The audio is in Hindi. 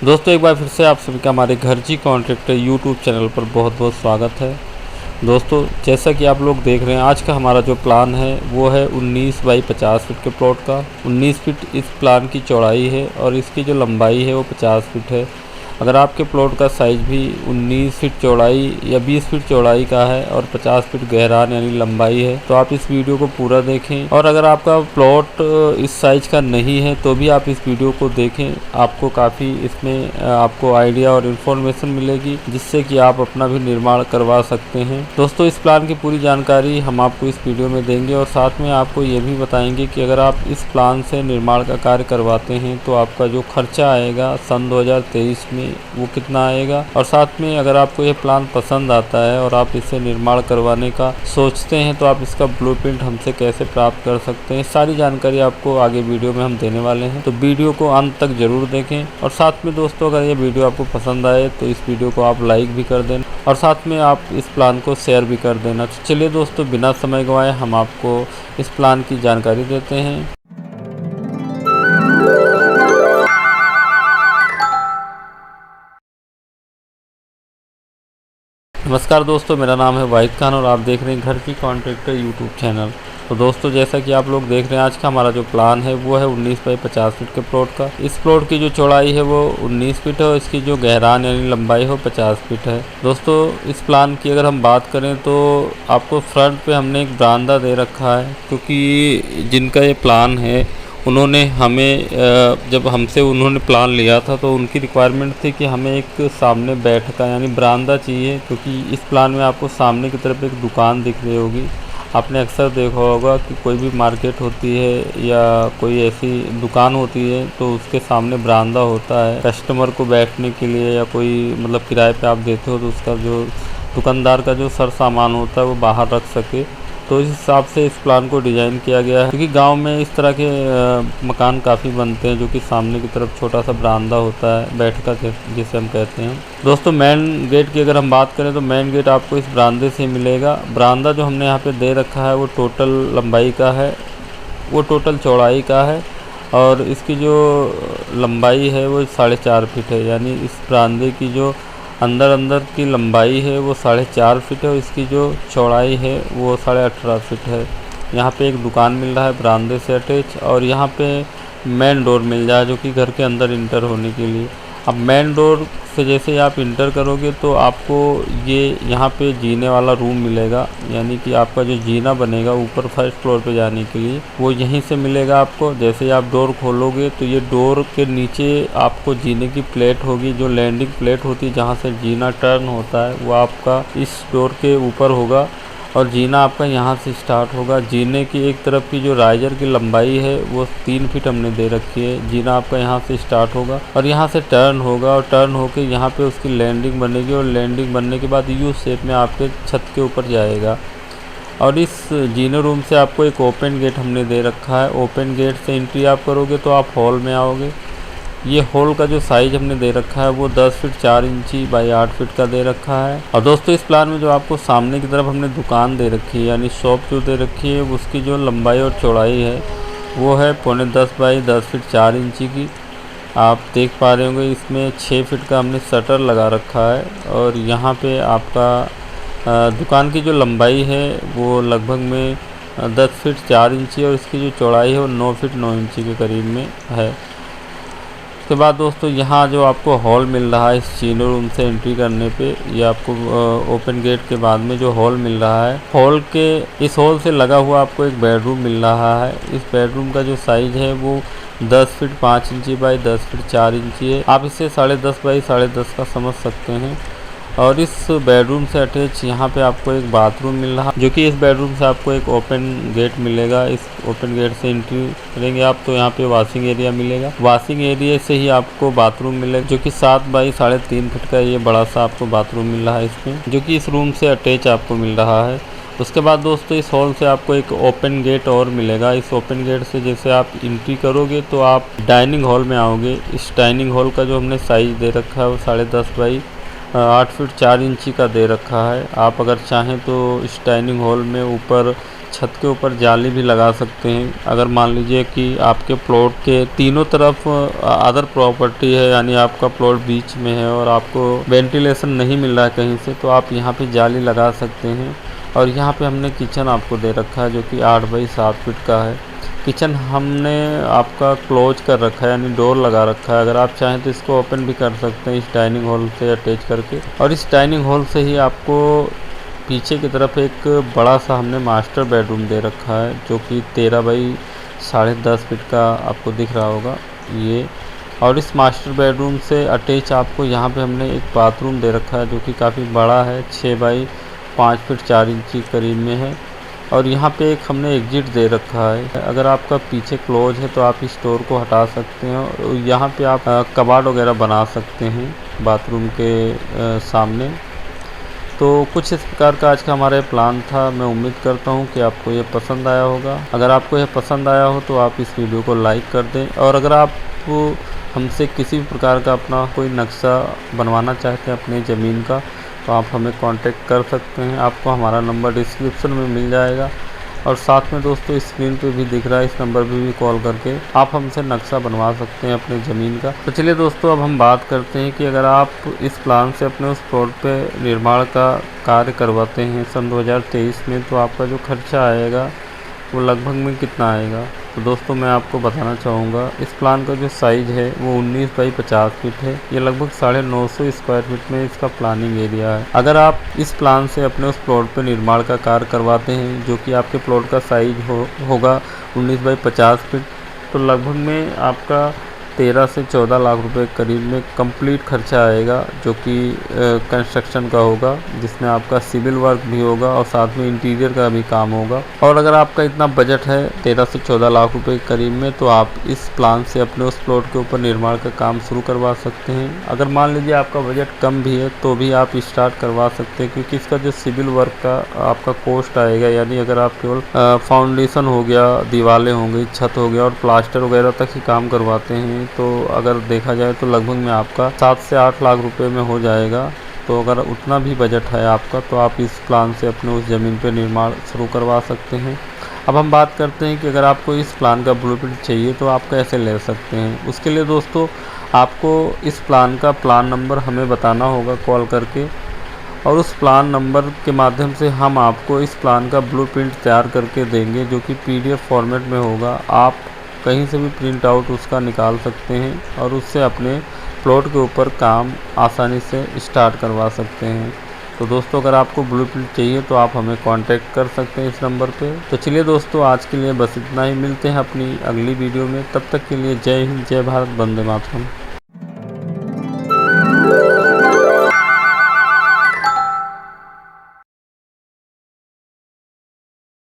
दोस्तों एक बार फिर से आप सभी का हमारे घरजी कॉन्ट्रैक्टर यूट्यूब चैनल पर बहुत बहुत स्वागत है। दोस्तों जैसा कि आप लोग देख रहे हैं, आज का हमारा जो प्लान है वो है 19 बाई 50 फीट के प्लॉट का। 19 फीट इस प्लान की चौड़ाई है और इसकी जो लंबाई है वो 50 फीट है। अगर आपके प्लॉट का साइज़ भी 19 फीट चौड़ाई या 20 फीट चौड़ाई का है और 50 फीट गहराई यानी लंबाई है तो आप इस वीडियो को पूरा देखें। और अगर आपका प्लॉट इस साइज़ का नहीं है तो भी आप इस वीडियो को देखें, आपको काफ़ी इसमें आपको आइडिया और इन्फॉर्मेशन मिलेगी जिससे कि आप अपना भी निर्माण करवा सकते हैं। दोस्तों इस प्लान की पूरी जानकारी हम आपको इस वीडियो में देंगे और साथ में आपको ये भी बताएंगे कि अगर आप इस प्लान से निर्माण का कार्य करवाते हैं तो आपका जो खर्चा आएगा सन 2023 में वो कितना आएगा। और साथ में अगर आपको ये प्लान पसंद आता है और आप इसे निर्माण करवाने का सोचते हैं तो आप इसका ब्लूप्रिंट हमसे कैसे प्राप्त कर सकते हैं, सारी जानकारी आपको आगे वीडियो में हम देने वाले हैं। तो वीडियो को अंत तक जरूर देखें। और साथ में दोस्तों अगर ये वीडियो आपको पसंद आए तो इस वीडियो को आप लाइक भी कर देना और साथ में आप इस प्लान को शेयर भी कर देना। तो चलिए दोस्तों बिना समय गंवाए हम आपको इस प्लान की जानकारी देते हैं। नमस्कार दोस्तों, मेरा नाम है वाहिद खान और आप देख रहे हैं घर की कॉन्ट्रैक्टर यूट्यूब चैनल। तो दोस्तों जैसा कि आप लोग देख रहे हैं, आज का हमारा जो प्लान है वो है 19 बाई 50 फीट के प्लॉट का। इस प्लॉट की जो चौड़ाई है वो 19 फीट है और इसकी जो गहराई यानी लंबाई हो 50 फीट है। दोस्तों इस प्लान की अगर हम बात करें तो आपको फ्रंट पे हमने एक बरामदा दे रखा है, क्योंकि जिनका ये प्लान है उन्होंने हमें जब हमसे उन्होंने प्लान लिया था तो उनकी रिक्वायरमेंट थी कि हमें एक सामने बैठका यानी बरामदा चाहिए, क्योंकि इस प्लान में आपको सामने की तरफ एक दुकान दिख रही होगी। आपने अक्सर देखा होगा कि कोई भी मार्केट होती है या कोई ऐसी दुकान होती है तो उसके सामने बरामदा होता है कस्टमर को बैठने के लिए, या कोई मतलब किराए पे आप देते हो तो उसका जो दुकानदार का जो सर सामान होता है वो बाहर रख सके। तो इस हिसाब से इस प्लान को डिज़ाइन किया गया है, क्योंकि गांव में इस तरह के मकान काफ़ी बनते हैं जो कि सामने की तरफ छोटा सा बरामदा होता है, बैठका जिसे हम कहते हैं। दोस्तों मेन गेट की अगर हम बात करें तो मेन गेट आपको इस बरामदे से मिलेगा। बरामदा जो हमने यहाँ पे दे रखा है वो टोटल लंबाई का है, वो टोटल चौड़ाई का है और इसकी जो लंबाई है वो 4.5 फीट है। यानी इस बरामदे की जो अंदर की लंबाई है वो 4.5 फीट है और इसकी जो चौड़ाई है वो 18.5 फीट है। यहाँ पे एक दुकान मिल रहा है बरामदे से अटैच और यहाँ पे मेन डोर मिल जाए जो कि घर के अंदर इंटर होने के लिए। अब मेन डोर से जैसे आप इंटर करोगे तो आपको ये यहाँ पे जीने वाला रूम मिलेगा, यानी कि आपका जो जीना बनेगा ऊपर फर्स्ट फ्लोर पे जाने के लिए वो यहीं से मिलेगा आपको। जैसे आप डोर खोलोगे तो ये डोर के नीचे आपको जीने की प्लेट होगी, जो लैंडिंग प्लेट होती है जहाँ से जीना टर्न होता है वो आपका इस डोर के ऊपर होगा और जीना आपका यहाँ से स्टार्ट होगा। जीने की एक तरफ की जो राइजर की लंबाई है वो 3 फीट हमने दे रखी है। जीना आपका यहाँ से स्टार्ट होगा और यहाँ से टर्न होगा और टर्न होके यहाँ पे उसकी लैंडिंग बनेगी और लैंडिंग बनने के बाद यू शेप में आपके छत के ऊपर जाएगा। और इस जीने रूम से आपको एक ओपन गेट हमने दे रखा है। ओपन गेट से एंट्री आप करोगे तो आप हॉल में आओगे। ये हॉल का जो साइज़ हमने दे रखा है वो 10 फीट 4 इंची बाई 8 फीट का दे रखा है। और दोस्तों इस प्लान में जो आपको सामने की तरफ हमने दुकान दे रखी है यानी शॉप जो दे रखी है उसकी जो लंबाई और चौड़ाई है वो है 9.5 बाई 10 फीट 4 इंची की। आप देख पा रहे होंगे इसमें 6 फीट का हमने शटर लगा रखा है और यहाँ पे आपका दुकान की जो लंबाई है वो लगभग में 10 फीट 4 इंची और इसकी जो चौड़ाई है वो 9 फीट 9 इंची के करीब में है। उसके बाद दोस्तों यहाँ जो आपको हॉल मिल रहा है इस जीने रूम से एंट्री करने पे, ये आपको ओपन गेट के बाद में जो हॉल मिल रहा है, हॉल के इस हॉल से लगा हुआ आपको एक बेडरूम मिल रहा है। इस बेडरूम का जो साइज़ है वो 10 फीट 5 इंची बाई 10 फीट 4 इंची है। आप इसे 10.5 बाई 10.5 का समझ सकते हैं। और इस बेडरूम से अटैच यहाँ पे आपको एक बाथरूम मिल रहा है, जो कि इस बेडरूम से आपको एक ओपन गेट मिलेगा। इस ओपन गेट से एंट्री करेंगे आप तो यहाँ पे वॉशिंग एरिया मिलेगा। वॉशिंग एरिया से ही आपको बाथरूम मिलेगा, जो कि 7 बाई 3.5 फीट का ये बड़ा सा आपको बाथरूम मिल रहा है इसमें, जो कि इस रूम से अटैच आपको मिल रहा है। उसके बाद दोस्तों इस हॉल से आपको एक ओपन गेट और मिलेगा। इस ओपन गेट से जैसे आप एंट्री करोगे तो आप डाइनिंग हॉल में आओगे। इस डाइनिंग हॉल का जो हमने साइज़ दे रखा है वो 10.5 बाई 8 फीट 4 इंची का दे रखा है। आप अगर चाहें तो इस डाइनिंग हॉल में ऊपर छत के ऊपर जाली भी लगा सकते हैं। अगर मान लीजिए कि आपके प्लॉट के तीनों तरफ अदर प्रॉपर्टी है, यानी आपका प्लॉट बीच में है और आपको वेंटिलेशन नहीं मिल रहा है कहीं से, तो आप यहाँ पे जाली लगा सकते हैं। और यहाँ पे हमने किचन आपको दे रखा है जो कि 8 बाई 7 फीट का है। किचन हमने आपका क्लोज कर रखा है, यानी डोर लगा रखा है। अगर आप चाहें तो इसको ओपन भी कर सकते हैं इस डाइनिंग हॉल से अटैच करके। और इस डाइनिंग हॉल से ही आपको पीछे की तरफ एक बड़ा सा हमने मास्टर बेडरूम दे रखा है जो कि 13 बाई 10.5 फीट का आपको दिख रहा होगा ये। और इस मास्टर बेडरूम से अटैच आपको यहाँ पे हमने एक बाथरूम दे रखा है जो कि काफ़ी बड़ा है, 6 बाई 5 फीट 4 इंच के करीब में है। और यहाँ पे एक हमने एग्जिट दे रखा है। अगर आपका पीछे क्लोज है तो आप इस डोर को हटा सकते हैं और यहाँ पे आप कबाड़ वगैरह बना सकते हैं बाथरूम के सामने। तो कुछ इस प्रकार का आज का हमारा ये प्लान था। मैं उम्मीद करता हूँ कि आपको ये पसंद आया होगा। अगर आपको ये पसंद आया हो तो आप इस वीडियो को लाइक कर दें। और अगर आप हमसे किसी भी प्रकार का अपना कोई नक्शा बनवाना चाहते हैं अपनी ज़मीन का, तो आप हमें कांटेक्ट कर सकते हैं। आपको हमारा नंबर डिस्क्रिप्शन में मिल जाएगा और साथ में दोस्तों स्क्रीन पे भी दिख रहा है, इस नंबर पे भी कॉल करके आप हमसे नक्शा बनवा सकते हैं अपनी ज़मीन का। तो चलिए दोस्तों, अब हम बात करते हैं कि अगर आप इस प्लान से अपने उस प्लॉट पे निर्माण का कार्य करवाते हैं सन 2023 में, तो आपका जो खर्चा आएगा वो लगभग में कितना आएगा। तो दोस्तों मैं आपको बताना चाहूँगा, इस प्लान का जो साइज़ है वो 19 बाई 50 फीट है। ये लगभग 950 स्क्वायर फीट में इसका प्लानिंग एरिया है। अगर आप इस प्लान से अपने उस प्लॉट पर निर्माण का कार्य करवाते हैं जो कि आपके प्लॉट का साइज होगा 19 बाई 50 फीट, तो लगभग में आपका 13 से 14 लाख रुपए करीब में कंप्लीट खर्चा आएगा, जो कि कंस्ट्रक्शन का होगा, जिसमें आपका सिविल वर्क भी होगा और साथ में इंटीरियर का भी काम होगा। और अगर आपका इतना बजट है 13 से 14 लाख रुपए के करीब में, तो आप इस प्लान से अपने उस प्लॉट के ऊपर निर्माण का काम शुरू करवा सकते हैं। अगर मान लीजिए आपका बजट कम भी है तो भी आप स्टार्ट करवा सकते हैं, क्योंकि इसका जो सिविल वर्क का आपका कॉस्ट आएगा, यानी अगर आप केवल फाउंडेशन हो गया, दीवारें होंगी, छत हो गया और प्लास्टर वगैरह तक ही काम करवाते हैं, तो अगर देखा जाए तो लगभग में आपका 7 से 8 लाख रुपए में हो जाएगा। तो अगर उतना भी बजट है आपका तो आप इस प्लान से अपने उस ज़मीन पे निर्माण शुरू करवा सकते हैं। अब हम बात करते हैं कि अगर आपको इस प्लान का ब्लूप्रिंट चाहिए तो आप कैसे ले सकते हैं। उसके लिए दोस्तों आपको इस प्लान का प्लान नंबर हमें बताना होगा कॉल करके, और उस प्लान नंबर के माध्यम से हम आपको इस प्लान का ब्लूप्रिंट तैयार करके देंगे, जो कि PDF फॉर्मेट में होगा। आप कहीं से भी प्रिंट आउट उसका निकाल सकते हैं और उससे अपने प्लॉट के ऊपर काम आसानी से स्टार्ट करवा सकते हैं। तो दोस्तों अगर आपको ब्लूप्रिंट चाहिए तो आप हमें कांटेक्ट कर सकते हैं इस नंबर पे। तो चलिए दोस्तों, आज के लिए बस इतना ही। मिलते हैं अपनी अगली वीडियो में, तब तक के लिए जय हिंद, जय भारत, वंदे मातरम।